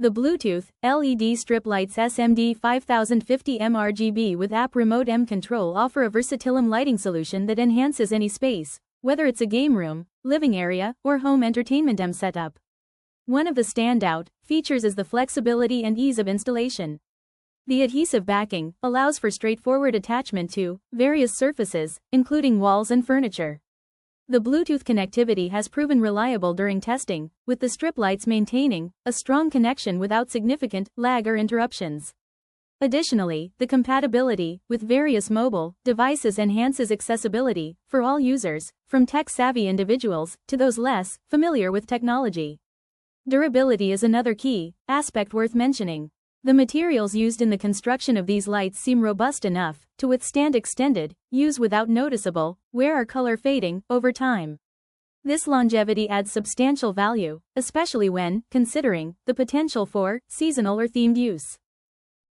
The Bluetooth LED strip lights SMD 5050M RGB with app remote M control offer a versatile lighting solution that enhances any space, whether it's a game room, living area, or home entertainment setup. One of the standout features is the flexibility and ease of installation. The adhesive backing allows for straightforward attachment to various surfaces, including walls and furniture. The Bluetooth connectivity has proven reliable during testing, with the strip lights maintaining a strong connection without significant lag or interruptions. Additionally, the compatibility with various mobile devices enhances accessibility for all users, from tech-savvy individuals to those less familiar with technology. Durability is another key aspect worth mentioning. The materials used in the construction of these lights seem robust enough to withstand extended use without noticeable wear or color fading over time. This longevity adds substantial value, especially when considering the potential for seasonal or themed use.